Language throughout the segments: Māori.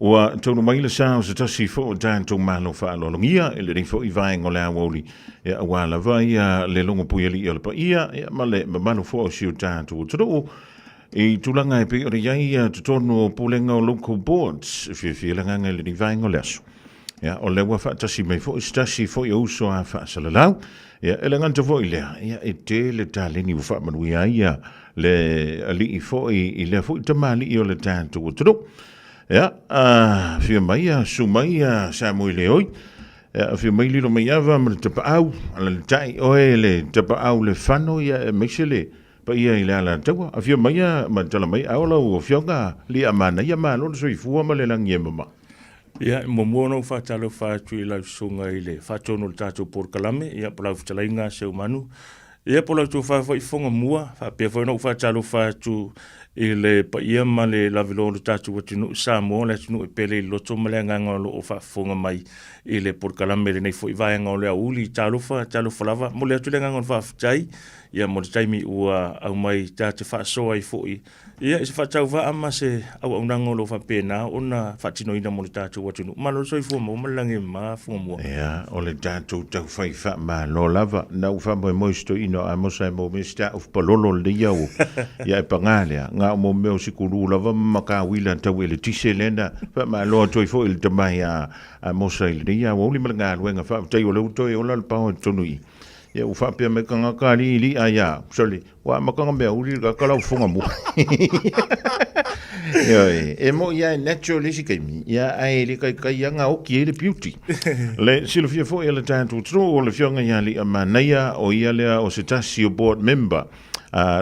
Ua tonu mai le sao se tasi fo tanto malo fa lo longia ele ri fo I vai ngole Aoauli ya wala vai le longo pueli o le pa ia male malo fo si tanto tro I tulanga e pe o ia tonu pulenga o local boards fi langa le ri vai ngole aso ya o le wa fa tasi mai fo tasi fo yo so a fa salalau ya ele nganta fo ile ya e te le tale ni fa manu ia le ali fo I le fo tamali o le tanto tro Ja, fia mai sumai Samoa leoi. Fia mai lilo mai ava ma te paau, ala le tai oe le te paau le whano ia meisele pa ia I le ala taua. Fia mai ma tala mai aola o fionga li amana ia malo le soi fua ma le langi e mama. Ia, momono whatalo whatu I lau sunga I le whatono le tātou porkalame, ia polau whtalainga seu manu. Ia polau tu whawha I Fofogamua, whapea whanau whatalo whatu I le pa ia ma le lavilo le tatu watinu Samoa le tunu e pele loto ma le nganga lo o whafonga mai I le porkalame le nei fo I vaenga o le Aouli talofa lava mo le atu le nganga o whaftai ia mo le taimi ua au mai tate whaasoa I fo ia I se whatau wa ama se au nanga lo whapena o na whatino ina mo le tatu watinu ma lo soi fua mo ma lange ma Fofogamua ia o le tatu tau whai wha ma lo lava na u wha moisto ino a mosa mo mista of palolo le iau ia e pangalea nga mo meo sikuru lava maka wila tau ele tise lena fa ma lo toi fo il tamai a mosa il dia o li manga luenga fa tai o le toi o la pa tonu I ia u fa pe me kanga kali li aya soli wa makanga me uli ka kala Fofogamua ia mo ia naturally sikemi ia ai li kai nga o ki le beauty le silofia fo ele tantu tro o le fionga ia li amanaia o ia le o se tasi o board member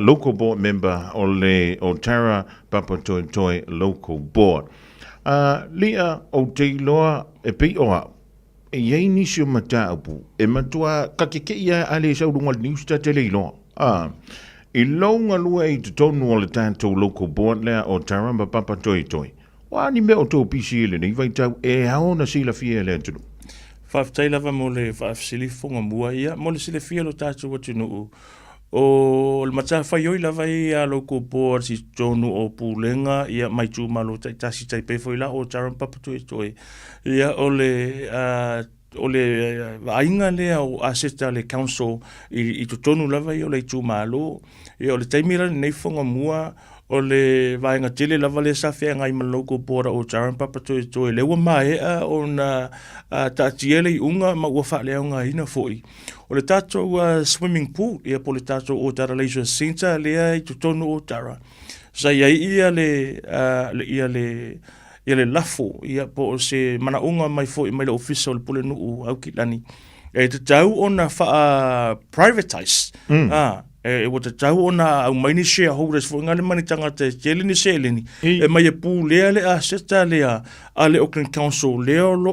local board member o le Otara Papatoetoe local board. Lia o te loa e pei oa e iei nisi o mataupu e matua kakeke ia ale saurunga le niusta te leilo. I launga lua I te tonu o le tātou local board lea Otara Papatoetoe. Wani mea o tō pisi ele nei vai tau e haona sila fia le atunu. Whaftai lava mo le whaafsili Fofogamua ia mo le sile fia lo tātou watunu o le mata fai oi lava I local board si tonu o pulenga ia mai tu malo tasi tai pe foi la o Otara Papatoetoe ia o le ainga le o aseta le council I tu tonu lava I o le tu malo ia o le taimira nei Fofogamua o le vaenga tele lava le safea ngai ma local board o Otara Papatoetoe le ua maea o na taatiele I unga ma ua whaaleaunga ina foi o le tātou swimming pool ia po le tātou Otara Leisure Centre lea I tutonu Otara sa ia ia le lafo ia po se manaunga mai foi mai le official pule nuu au kilani e te tau ona wha privatize e o te tau ona au maini shareholders fo ngale mani tangata jelini selini e mai e pū lea le aseta lea a le Auckland Council lea lo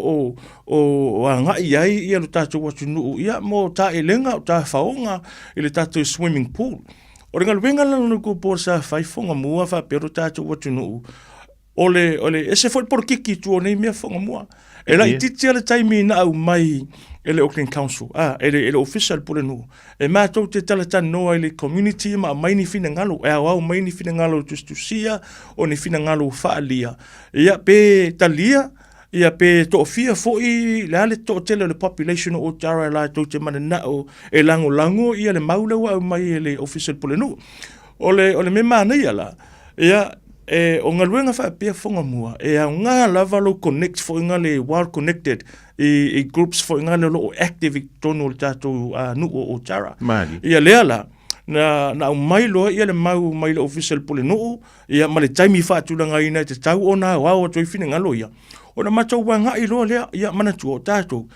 o ngai ai ia lo tātou watu nuu ia mo ta e lenga o ta whaonga I le tātou swimming pool o ringa luenga lana ko por sa fai Fofogamua fa pero tātou watu nuu ole ese foi por kiki tu o nei mea Fofogamua e la ititia le taimi na au mai ele Auckland Council ele official pule nu e mātou te talata noa ele community ma mai ni fina ngalo e au mai ni fina ngalo tustusia o ni fina ngalo whaalia ia pe talia ia pe to fia foi la le to tele le population o Otara la to te mana nao e lango ia le maula au mai ele official pule nu ole me mana ia la ia o ngaluenga fa pe Fofogamua e a nga lava lo connect fo ngale well connected I groups fo ngale lo active tonu tātou nu o Otara ia leala na mai lo ia le mau mai le official pole no ia male taimi fa tu nga ina te tau ona wa o toi fina ngalo ia ona matou wanga I lo le ia mana tu o tātou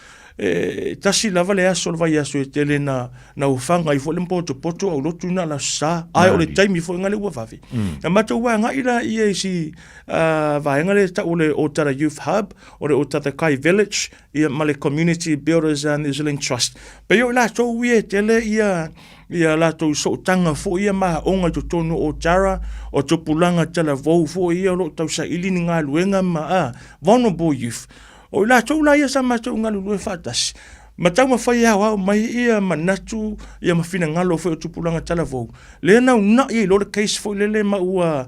tasi lava le aso vai aso e tele na ufanga I fo le poto au lotu na la sa ai o le taimi fo ngale ua fafi na matou wanga ira ia si vai ngale ta o le Otara Youth Hub o le Otara Kai Village ia male Community Builders and New Zealand Trust pe yo la to wie tele ia la to so tanga fo ia ma onga to tonu Otara o to pulanga tala vo fo ia lo tau sa ilini nga luenga ma vulnerable youth o la to la ia sa ma to nga lu fatas Matau mawhai au mai ia manatu ia mawhina ngalo whai o tupulanga talavou. Lea nau na ia lore case fo lele maua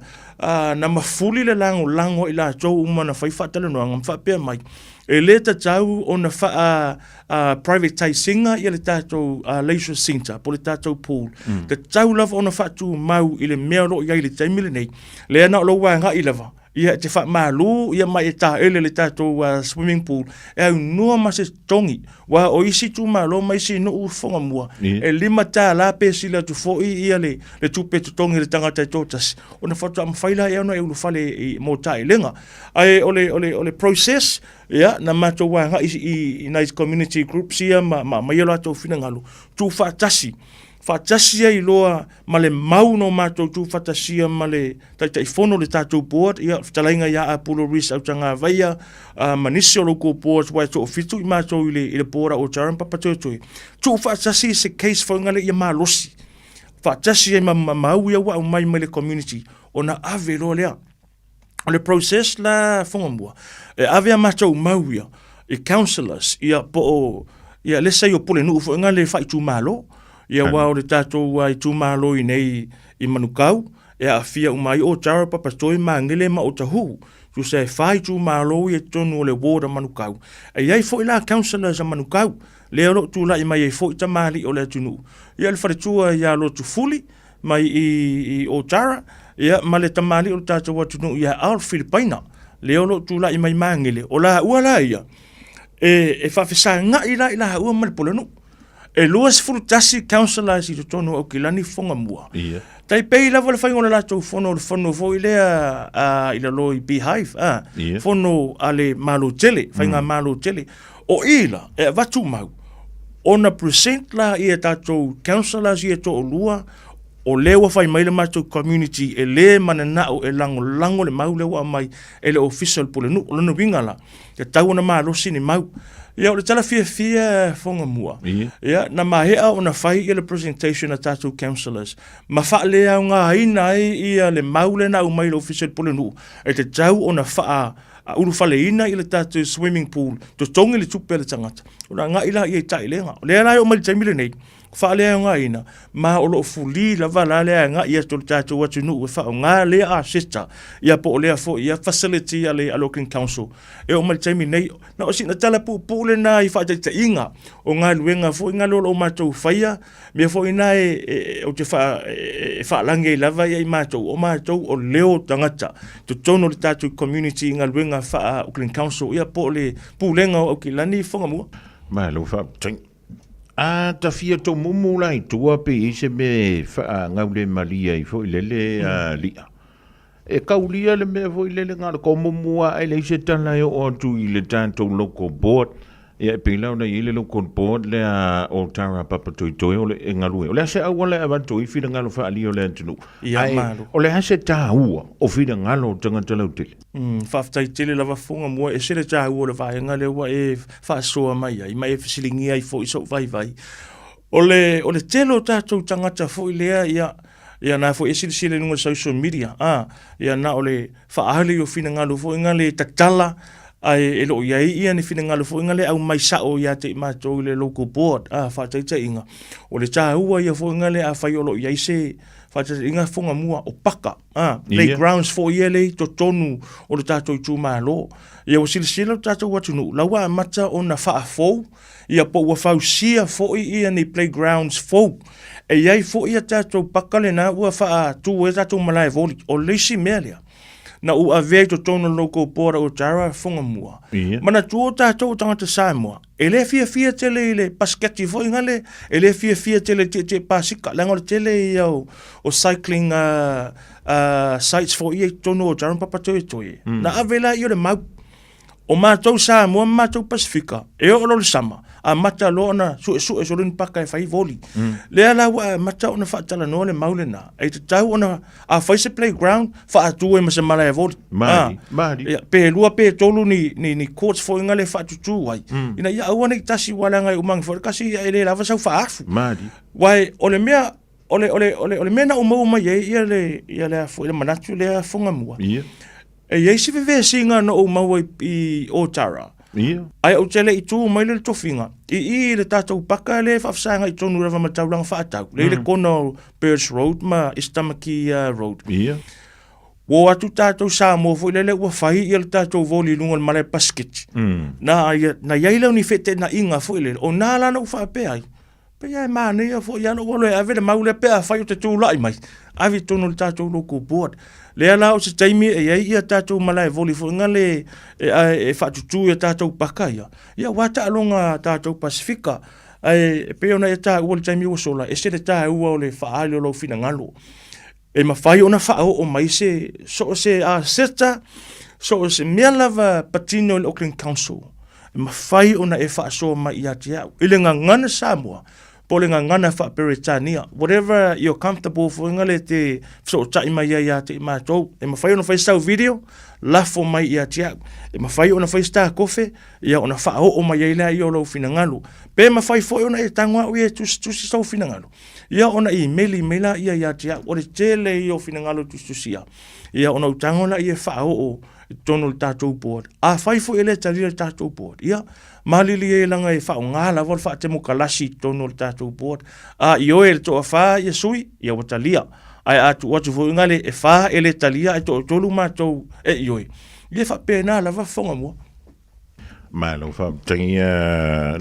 na mafuli le lango i la tau umana whai whatala noanga mwhapea mai. E le tatau o na privatizinga ia le tatou leisure center, po le tatou pool. Tatau lava o na whatu mau i le mea lo ia i le taimile nei. Lea na o lo wanga i lava. Ia te wha malu, ia mai e tā ele le tātou swimming pool. E au noa ma se tongi. Wa o isi tu malo mai si no Fofogamua. E lima tā la pe sila tu foi ia le tupe tu tongi le tangata i tōtas. O na whatu am whaila e ano e ulu whale i mō tā i lenga. Ai ole process, ia, na mato wanga i nice community groups ia ma ialo ato whina ngalu. Tu whatasi. Whatasia i loa ma le mauno mātou tū whatasia ma le tai whono le tātou board ia whtalainga ia a pulo ris au tanga vaia manisi o loko board wai tō whitu i mātou i le board o Otara Papatoetoe. Tū whatasi se case whaungale ia mā losi. Whatasia i mau ia wa au mai le community o na ave loa lea. O le process la Fofogamua. E ave a mātou mau ia i councillors ia po o ia lesa i o pule nuu whaungale whai tū mālo. Ia wao le tātou i tūmālo i nei i manukau, e a fia umai o Otara Papatoetoe ma ngele ma o tahu, tu se whai tūmālo i e tonu o le ward a manukau. E iai fo i la councillors a manukau, leo lo tu la i mai e fo i tamali o le tunu. Ia le wharetua ia lo tu fuli, mai i Otara, ia ma le tamali o le tātou a tunu ia al Filipaina, leo lo tu la i mai ma ngele, o la ua la ia, e whawhisa nga i la ua ma le polenu. E luas fulutasi councillors i tonu au kilani Fofogamua. Ia. Tai pei lava le whaingo le lato whono le whono fo i lea i la loi beehive. Whono a le malo tele, whainga malo tele. O ila, e watu mau. Ona present la i e tatou councillors i e to o lua, o lewa whai mai le matou community, e le mananao e lango le mau lewa mai, e le official pule nu, o lana wingala. Te tau na malosi ni mau. Ia o le tala fia Fofogamua. Ia na mahea o na whai i le presentation a tātou councillors. Ma wha lea o ngā haina i a le maule na umai le official pule nu. E te tau o na wha a uru whale ina i le tātou swimming pool. To tongi le tupe le tangata. O na ngā ila i e tai lenga. O lea lai o mai le taimile nei. Wha lea o ngā ina. Ma o lo fuli la wala lea ngā ia to le tātou watu nu. E wha o ngā lea a seta. Ia po o lea fo ia facility a le Local Council. E o mai le taimile nei. Na o sina tala pule na i wha ta inga. O ngā luenga fo i ngā lolo o mātou whaia. Mea fo ina o te wha lange i lava i mātou. O mātou o leo tangata. To tono le tātou community i ngā luenga wha Auckland Council. Ia po le pūlenga o ki lani Fofogamua. Mai lo wha ting. A ta fia to mumu lai tua pe i se me wha ngaule malia i fo i lele lia. E kaulia le mea fo i lele ngā ko mumua ai le se tala o atu i le tātou local board. Ia e pilau na i le local board le a Otara Papatoetoe o le engalue. O le ase au le avanto i whina ngalo wha ali o le antunu. Ia malu. O le ase tā ua o whina ngalo o tangata lau tele. Whaftai tele lava Fofogamua e sere tā ua le vaenga le ua e whaasoa mai ai. Mai e whisilingi ai fo i so vai. O le telo tātou tangata fo i lea ia na fo esi sile nunga social media. Ia na o le whaahali o whina ngalo fo inga le tatala ai e lo iai ia ni whina ngalo fo inga le au mai sao ia te mātou i le local board. Whataita inga. O le tā ua ia fo inga le a whai o lo iai se whataita inga Fofogamua o paka. Playgrounds fo ia le to tonu o le tātou i tūmālo. Ia o sila o tātou watunu. Laua a mata o na wha fou. Ia po ua whausia fo ia ni playgrounds fou. E iai fo ia tātou paka le na ua wha tū e tātou malai voli. O leisi mea lea. Na ua vei to tono local board o Otara Fofogamua. Mana tuo tātou tangata Samoa. E le fia tele i le pasketi fo inga le. E le fia tele te pasika. Lango le tele i o cycling sites fo ia tono o Otara Papatoetoe. Na avela i o le mau. O mātou Samoa, mātou Pasifika. E o lo le sama. A mata lo na su e sorin paka e whai voli. Lea la wa mata ona whaatala noa le maule na. E te tau ona a whaise playground wha atu e masa mala e voli. Mahari. Pe lua pe tolu ni courts fo inga le whaatutu wai. Ina ia awana i tasi wala ngai umangi fo. Kasi e le lava sau whaafu. Mahari. Wai o le mea ole mea na uma ye ia le fo ile manatu le Fofogamua. E iei si veve singa no o maua i Otara. Ia. Ai au tele I tū mai le tofinga. I le tātou paka le whafsanga I tonu rawa matauranga whaatau. Le kono Birch Road ma Istamaki Road. Ia. Wo atu tātou Samoa fo le ua whai I le tātou voli lunga le mare basket. Na iailau ni whete na inga fo le. O nā lana u whaapea ai. Pea mane ia fo iana walo e ave le maule pea whai o te tūlai mai. Avi tonu le tātou loko board. Le ala o se taimi e iai ia tātou malai voli fo ngale e whatutu ia tātou paka ia. Ia wata alonga tātou Pasifika. E peona e tā ua le taimi o sola. E se le tā ua o le whaali o lau fina ngalo. E mawhai ona whao o mai se so se a seta so se mea lava patino le Auckland Council. E mawhai ona e whaasoa mai I ati au. Ile ngana Samoa. Pole ngana whaaperetania. Whatever you're comfortable for ngale te so tai mai ia te mātou. E mawhai ona whaistau video, lafo mai ia te au. E mawhai ona whaistau kofe, ia ona whao o mai ia I o lau fina ngalo. Pe mawhai fo ona e tangua ui e tusi sau fina ngalo. Ia ona I mela ia te au. Ore tele I o fina ngalo tusi ia. Ia ona utangona I e whao o tono le tātou board. A whai fo ele tari le tātou board. Ia, malili e langa e whao ngāla wal wha te mo kalasi tono le tātou board. A I o e le toa wha I sui, ia watalia. Ai atu watu fo ngale e wha ele talia e to tolu mātou e I oe. Ia wha pēnā la wa Fofogamua. Mai lau wha tangi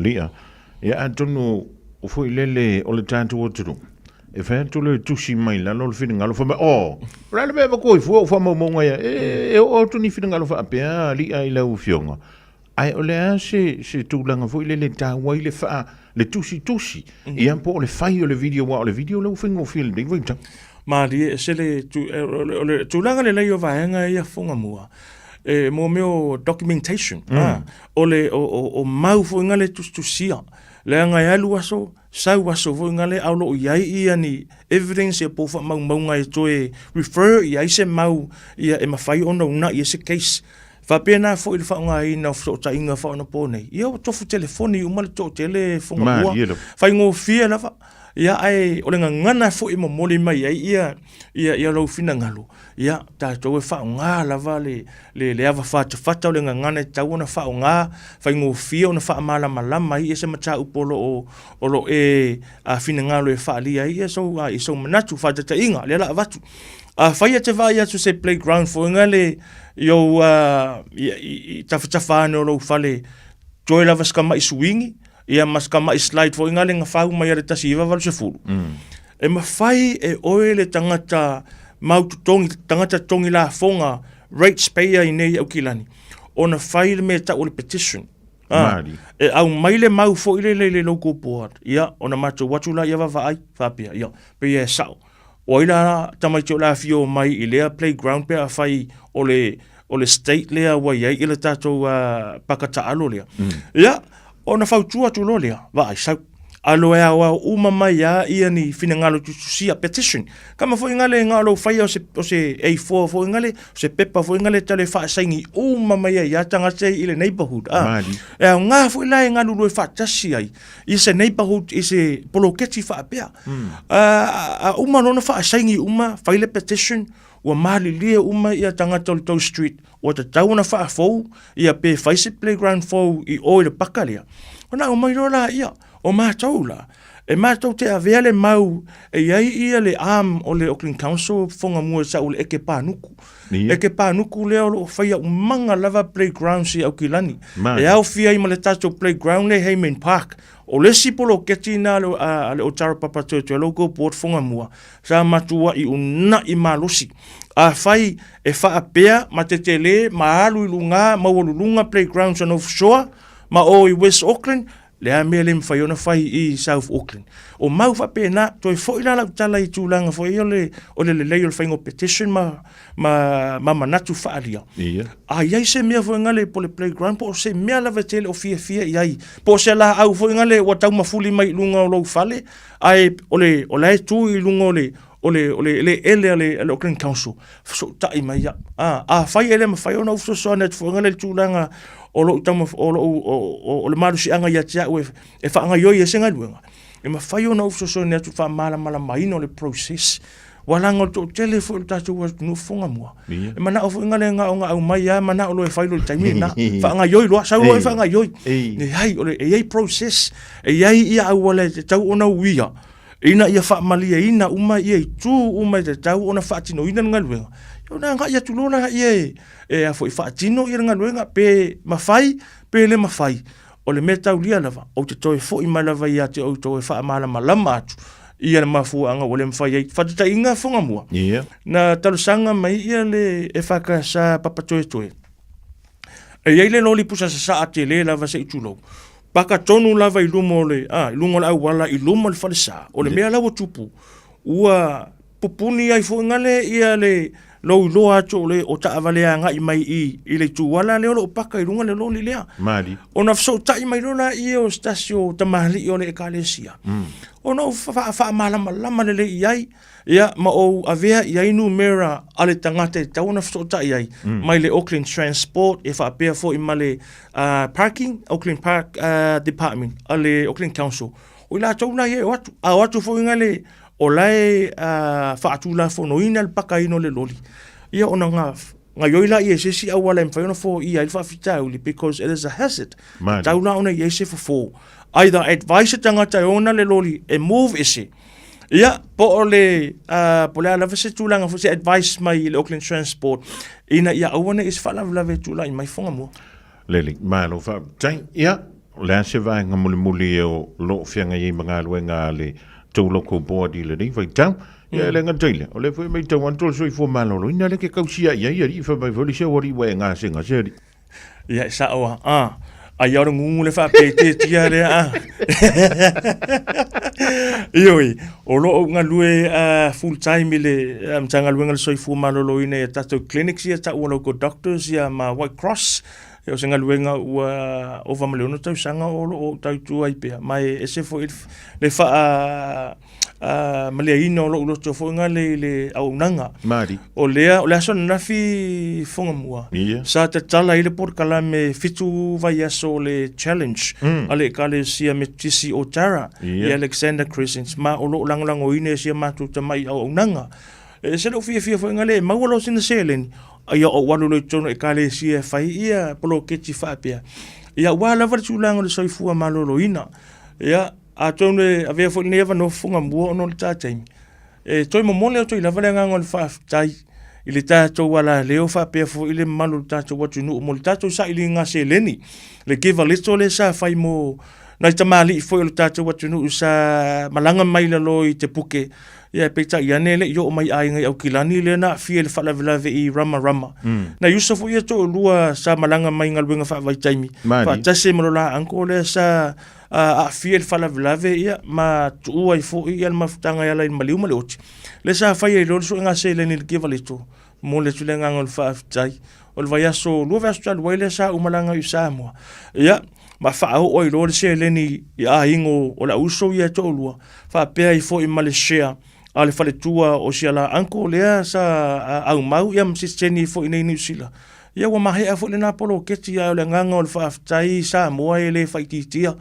lia. Ia atonu o fo ilele o le tātou o turu. E whae tole tusi mai la lo le whina ngalo wha rale beba koi fua o wha maunga ia e o tuni whina ngalo wha apea li ai lau fionga ai o le a se tūlanga fo le tāwai le wha le tusi I ampo o le whai o le video wa o le video lau whingo fil di waita Maari e se le tūlanga le lei o vaenga ia Fofogamua e mo meo documentation o le o mau fo inga le tusia le anga e alu aso sau aso fo ngale aulo iai ia ni evidence e pofa mau ngai toe refer ia se mau ia e mafai ona una ia se case fa pena fo il fa ngai na fo ta inga fa ona pone ia to fu telefoni uma to tele fo ngua fa ngo fia la fa ia ai o le ngana fo I momoli mai ia lo fina ngalo ia ta to e fa nga la vale le ava fata o le ngana ta ona fa nga fa ngo fia ona fa mala malama ia se mata upolo o lo e a fina ngalo e fa lia ia so manatu fa ta inga le la vatu a fa ia te vai atu se playground fo ngale yo ta fa no lo fale joy lava ska mai swingi ia maska mai slide fo ingale nga fau mai re tasiva val se fulu e mafai e oe le tangata tangata tongi la fonga rates payer I nei au kilani ona fai le me ta o le petition e au mai le mau fo le local board ia ona mato watu la ia va ai fa pia ia pe ia sao o ila tamai la fio mai I le playground pe a fai o le state lea wa ia I le tato pakata alo lea ia ona fautua tu lolia vai sa alo e awa uma mai ia ni fina ngalo tusia petition kama foi ngale ngalo fai o se A4 foi ngale se pepa foi ngale tale fa saingi uma mai ia tanga se ile neighborhood e nga foi la ngalo lo fa tasi ai I se neighborhood I se poloketi fa pea uma no fa saingi uma fai le petition wa mali lia uma ia tanga tol street o te tauna fa fo ia pe fai se playground fo I o le pakalia ona o mai rola ia o mataula e matou te avele mau e iai ia le am o le Auckland Council Fofogamua sa o le eke panuku leo lo fai au manga lava playground si au kilani e au fia I ma le tato playground le Hayman Park o le sipolo keti na le Otara Papatoetoe logo port Fofogamua sa matua I una I malosi a fai e fa apea ma te tele ma alu ilunga ma wolulunga playgrounds on offshore ma o I West Auckland le a mea le mwhaiona whai I South Auckland. O mau wha pēnā, toi fwoi la tala I tūlanga fwoi o le lei o le whaingo petition ma manatu whaalia. A iai se mea fwoi ngale po le playground, po se mea lava tele o fia iai. Po se la au fwoi ngale wa tau mafuli mai lunga o lau whale, ai o le tū I lunga o le ele Auckland Council. So tai mai ia. A whai ele ma whaiona ufso soa net fwoi ngale tūlanga o lo tamo o le maru si anga ia tia e fa anga yoi e senga luenga e ma fai ona ufso so ne tu fa mala mai no le process wala ngol to telefon ta tu no Fofogamua e mana o ngale nga o mai ya mana o lo e failo taimi na fa nga yoi lo sa lo fa nga yoi ni hai o e process e ai ia wala tau ona uia ina ia fa malia ina uma ia tu uma te tau ona fa tino ina ngaluenga yo na nga ia tu lona ia e a foi fa tino ia ngaluenga pe mafai pe le mafai o le meta ulia lava o te toi fo i malava ia te o toi fa mala malama atu ia le mafu anga o le mfai ai fa ta inga Fofogamua na talusanga mai ia le e fa ka sa Papatoetoe e ia le loli pusa sa ate le lava se itulo paka tonu lava i lumo le lungo la wala i lumo le falsa o le mea lawa tupu ua pupuni ai fo ngale ia le lo ato le o ta avale nga i mai i le tu wala le o paka i lunga le lo le mali ona so ta i mai lona i o stasio tamali o le ekalesia ona fa malama le iai ia ma o avea iai nu mera ale tangate tauna so ta iai mai le Auckland Transport e fa pe fo i male parking Auckland Park Department ale Auckland Council o la tauna ia watu fo ngale o lai faatula fo no ina paka ino le loli ia ona nga yoila ia se si awala mfa fo ia fa fitauli because it is a hazard taula ona ia se fo either advice tangata ona le loli e move ese ia po le la se tulanga fo se advice mai le Auckland Transport ina ia ona is fala la vetula in mai Fofogamua leli malo fa tai ia la se va ngamuli o lo fianga i mangaluenga le tau loko boadi le nei vai tau ia le ngatile o le foi mai tau antol soi fo malolo ina le ke kausia ia ri fa mai voli se wori we nga singa seri ia sa o ai ora ngungu le fa pete tia le ioi o lo nga lue full time le mtanga luenga soi fo malolo ina tato clinics ia ta o local doctors ia ma White Cross eu senga luenga ua o famaleono tau sanga o tau tu ai pe mai ese fo le fa malia ino lo to fo nga le au nanga mari o le so na fi Fofogamua sa te tala ile por kala me fitu vai aso le challenge ale kale sia me tisi Otara i Alexander Crescent ma o lo lang o ine sia matu te mai au nanga se lo fi fo nga le ma lo sin selen ia o walu le tono e kale sia fai ia polo keti fa pia ia wala va tsulango le soifua malolo ina ia a tone ave fo neva no Fofogamua no ta time e toi mo mole toi lava le ngangol fa tai ile tato wala leo fa pia fo ile malu tato watu no mo tato sa ile nga se leni le give little le sa fai mo na tamali fo ile tato watu no sa malanga mai le loi te puke ia peta ia nele yo mai ai ngai au kilani le na fiel fala vela i rama na Yusufu ia to lua sa malanga mai ngalwenga fa vai taimi fa tase molola anko le sa a fiel fala vela ia ma tu ai fo ia ma futanga ia lai maliu maleoti le sa fa ia lo so nga se le ni ke valito mo le tulenga ngol fa tai ol vai aso lu va sta le sa umalanga u Samoa ia ma fa o lo se le ni ia ingo o la uso ia to lua fa pe ai fo i Malaysia ale fale tua o siala anko lea sa au mau ia msisteni fo ina New Zealand ia wa mahe a fo le napolo keti ia le nganga o le whaaftai Samoa le whaititia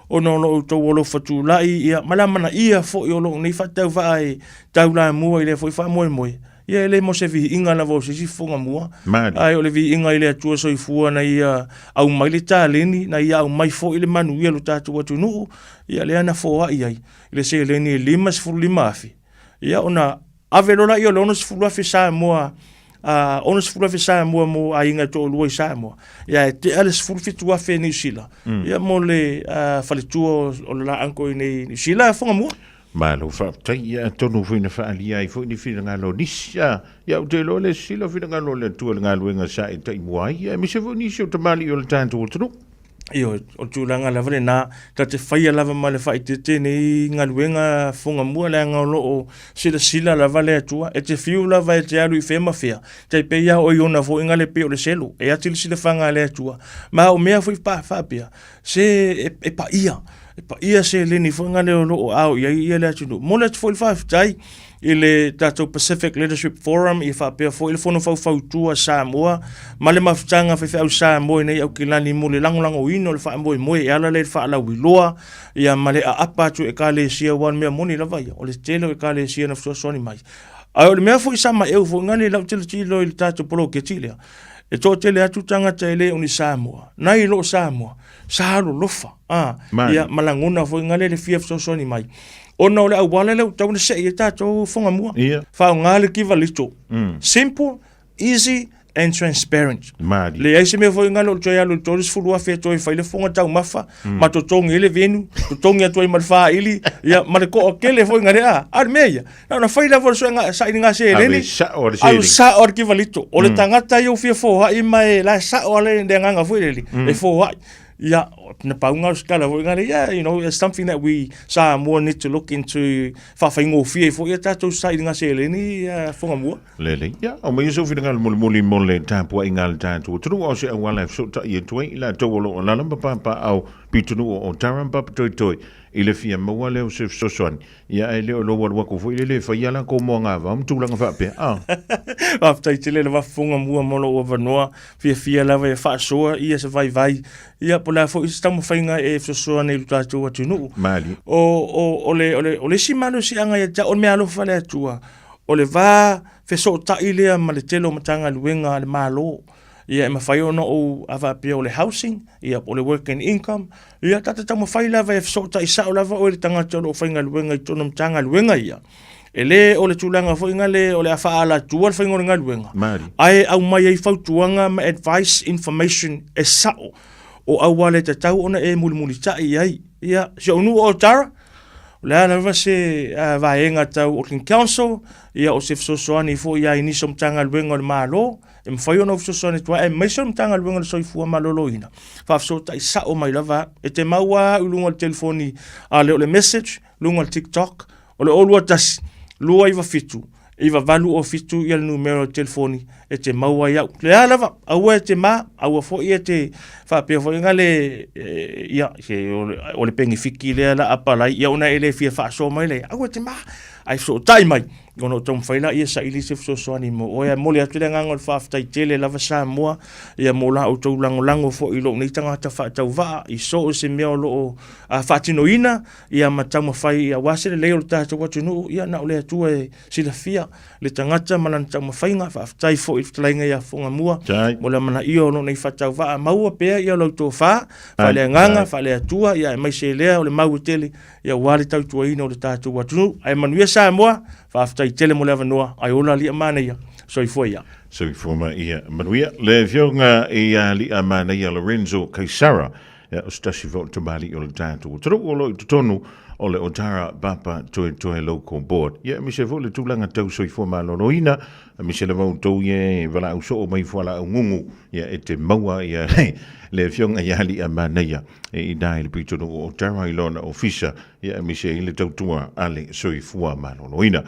o no lo to wolo fatu lai ia malamana ia fo i o lo nei whatau vai tau la mua i le fo i wha moe moe ia le mo se vi inga na vo se si Fofogamua ai o le vi inga i le atua so i fua na ia au mai le tāleni na ia au mai fo i le manu ia lo tātu watu nuu ia le ana fo ai ai le se leni 5 afi ia ona avelola ia lono sfulu afi Samoa ona sfulu afi Samoa mo ainga to lua Samoa ia te ale sfulu fitu afi New Zealand ia mo le faletua o la anko i New Zealand Fofogamua malo fa tai ia tonu fina fa ali ai fo ni fina ngalo nisha ia o te lo le silo fina ngalo le tu ngalo nga sa i tai muai ia mi se vo ni so tamali o le tanto o tru io o tulanga la vale na ta te faia lava male fai te nei ngaluenga Fofogamua le ngalo o sila la vale atua e te fiu lava e te alu i fema fea te peia o iona fo ingale pe o le selo e atil sila fanga le atua ma o mea foi pa pia se e pa ia se leni fo ngale o au ia le atu mo le foi fa tai ile tato Pacific Leadership Forum i fa pe fo il fono fa tua Samoa male mafutanga fa au Samoa nei au kilani mo le langolango ino le fa mo e ala le fa la wiloa ia male a apa tu e kale sia wan me moni la vai o le tele e kale sia na fso soni mai Ai o le mea fo isa ma eu fo ngale lau tele tilo i le tātou polo ke tile. E tō tele atu tangata ele o ni Samoa. Nai lo Samoa. Saharo lofa. Ia malangona fo ngale le fia fsosoni mai. Ona o le au wale leu tau na se i tātou Fofogamua. Whao ngale kiva lito. Simple, easy, and transparent. Le aise me foi ngalo toi alu toris fulua fe toi fai le fonga tau mafa ma to tongi ele venu to tongi toi malfa ili ya ma ko okele foi ngare a meia na fai la vor soanga sa inga se ele au sa or ki valito o le tangata yo fe fo ha i mai la sa o le nganga foi ele e fo ha ya na paunga skala foi ngare it's something that we more need to look into fa faingo fie fo ya tato sa inga se ele ni Fofogamua lele ya o mai so fi ngal mole tapu ingal tatu tru o se wala so ta ye toi la to lo la lamba pa au pitunu o Otara Papatoetoe ile fia mo le se so son ya ele lo wa ko fo ile fa ya la ko mo nga va mtu la fa pe after tele la Fofogamua mo lo overnoa fia la va fa so ia se vai ia pola fo istamo fainga e so ne tatu atunu mali o le simano si anga ya o me alo fa le tua o le va fe so ta ile ma le telo matanga luenga le malo ia ma fai ona o ava pe o le housing ia o le work and income ia tata tamo fai lava e so ta isa o lava o le tanga tolo fainga luenga i tono matanga luenga ia ele o le tulanga fo ingale o le afa ala tua le fainga nga luenga ai au mai ai fau tuanga ma advice information e sao o au wale te tau ona e muli tai ai ia se onu o Otara la lava se vaenga tau o council ia o se fsosoani fo ia ini somtanga luenga le malo e mfai ona fsosoani tua e mai somtanga luenga le soifua maloloina fa fsota isa o mai lava e te maua ulunga le telefoni a le message lunga le TikTok o le olua tasi lua iwa fitu iwa valu o fitu ia le numero telefoni e te maua iau le alava aua e te ma aua fo ia te whapea fo inga le ia o le pengi fiki le ala apalai ia una ele fia whaaso mai le aua te ma ai so tai mai ono tom faila ia sa ili se so soani mo o ia mole atu le ngangol whaftai tele lava Samoa ia mola o tau lango fo ilo nei tangata whaatau va i so o se mea o loo whaatinoina ia matau mawhai ia wase le leo le tātou watunu ia na o le atua e sila fia le tangata malan tau mawhainga whaftai fo i ftalainga ia Fofogamua mola mana ia o lo nei whaatau va maua pea ia lau tō wha whale nganga whale atua ia mai se lea o le mau tele ia wale tau tuaina o le tātou watunu ai manuia Samoa whaftai tele mo lewa noa ai ola li amana ia so i fo ia ia manuia le fionga ia li amana ia Lorenzo Kaisara o stasi vo tabali o le tātou tru o lo tonu o le Otara Papatoetoe local board ia mi se vo le tulanga tau so i fo maloloina mi se le vo tau ye vala uso o mai fo la ngungu ia e te maua ia le fionga ia li amana ia e dai le pitonu o Otara i lona ofisa ia mi se ile tau tua ale so i fo maloloina